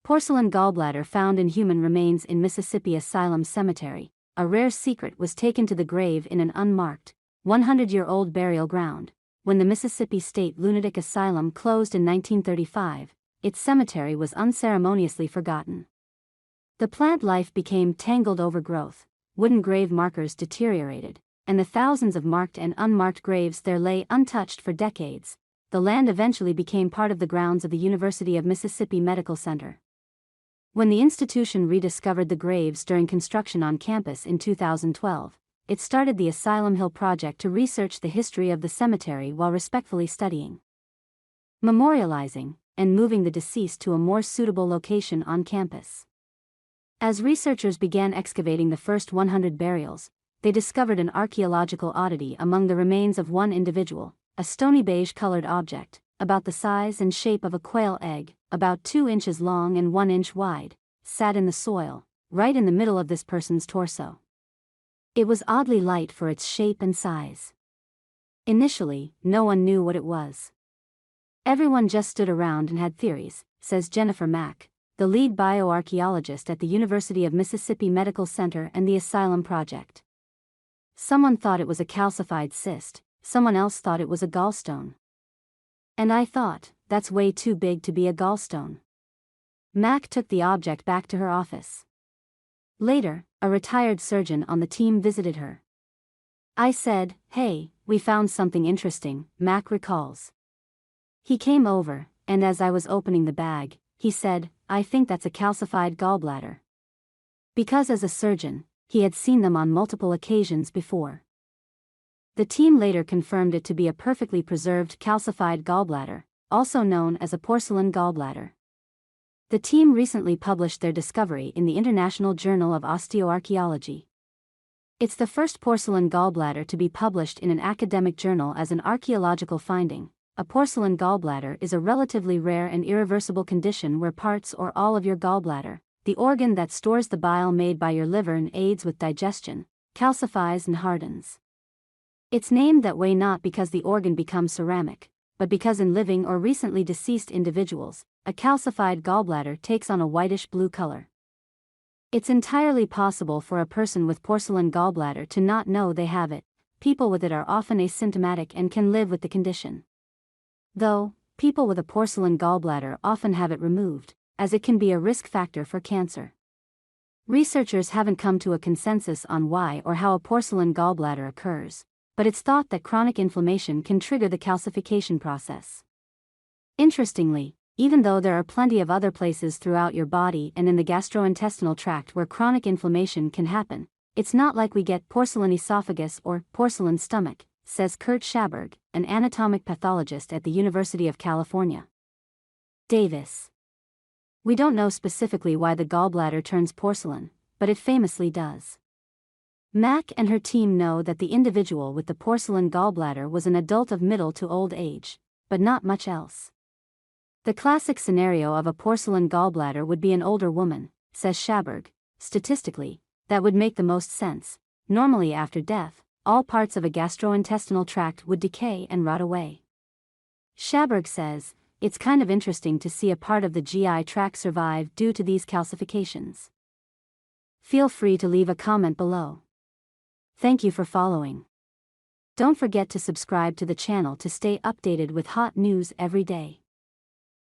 Porcelain gallbladder found in human remains in Mississippi Asylum Cemetery. A rare secret was taken to the grave in an unmarked, 100-year-old burial ground. When the Mississippi State Lunatic Asylum closed in 1935, its cemetery was unceremoniously forgotten. The plant life became tangled overgrowth, wooden grave markers deteriorated, and the thousands of marked and unmarked graves there lay untouched for decades. The land eventually became part of the grounds of the University of Mississippi Medical Center. When the institution rediscovered the graves during construction on campus in 2012, it started the Asylum Hill project to research the history of the cemetery while respectfully studying, memorializing, and moving the deceased to a more suitable location on campus. As researchers began excavating the first 100 burials, they discovered an archaeological oddity among the remains of one individual, a stony beige-colored object, about the size and shape of a quail egg, about 2 inches long and 1 inch wide, sat in the soil, right in the middle of this person's torso. It was oddly light for its shape and size. Initially, no one knew what it was. Everyone just stood around and had theories, says Jennifer Mack, the lead bioarchaeologist at the University of Mississippi Medical Center and the Asylum Project. Someone thought it was a calcified cyst, someone else thought it was a gallstone. And I thought, that's way too big to be a gallstone. Mack took the object back to her office. Later, a retired surgeon on the team visited her. I said, "Hey, we found something interesting," Mack recalls. He came over, and as I was opening the bag, he said, "I think that's a calcified gallbladder." Because as a surgeon, he had seen them on multiple occasions before. The team later confirmed it to be a perfectly preserved calcified gallbladder, also known as a porcelain gallbladder. The team recently published their discovery in the International Journal of Osteoarchaeology. It's the first porcelain gallbladder to be published in an academic journal as an archaeological finding. A porcelain gallbladder is a relatively rare and irreversible condition where parts or all of your gallbladder, the organ that stores the bile made by your liver and aids with digestion, calcifies and hardens. It's named that way not because the organ becomes ceramic, but because in living or recently deceased individuals, a calcified gallbladder takes on a whitish-blue color. It's entirely possible for a person with porcelain gallbladder to not know they have it. People with it are often asymptomatic and can live with the condition. Though, people with a porcelain gallbladder often have it removed, as it can be a risk factor for cancer. Researchers haven't come to a consensus on why or how a porcelain gallbladder occurs, but it's thought that chronic inflammation can trigger the calcification process. Interestingly, even though there are plenty of other places throughout your body and in the gastrointestinal tract where chronic inflammation can happen, it's not like we get porcelain esophagus or porcelain stomach, says Kurt Schaberg, an anatomic pathologist at the University of California, Davis. We don't know specifically why the gallbladder turns porcelain, but it famously does. Mack and her team know that the individual with the porcelain gallbladder was an adult of middle to old age, but not much else. The classic scenario of a porcelain gallbladder would be an older woman, says Schaberg. Statistically, that would make the most sense. Normally after death, all parts of a gastrointestinal tract would decay and rot away. Schaberg says, it's kind of interesting to see a part of the GI tract survive due to these calcifications. Feel free to leave a comment below. Thank you for following. Don't forget to subscribe to the channel to stay updated with hot news every day.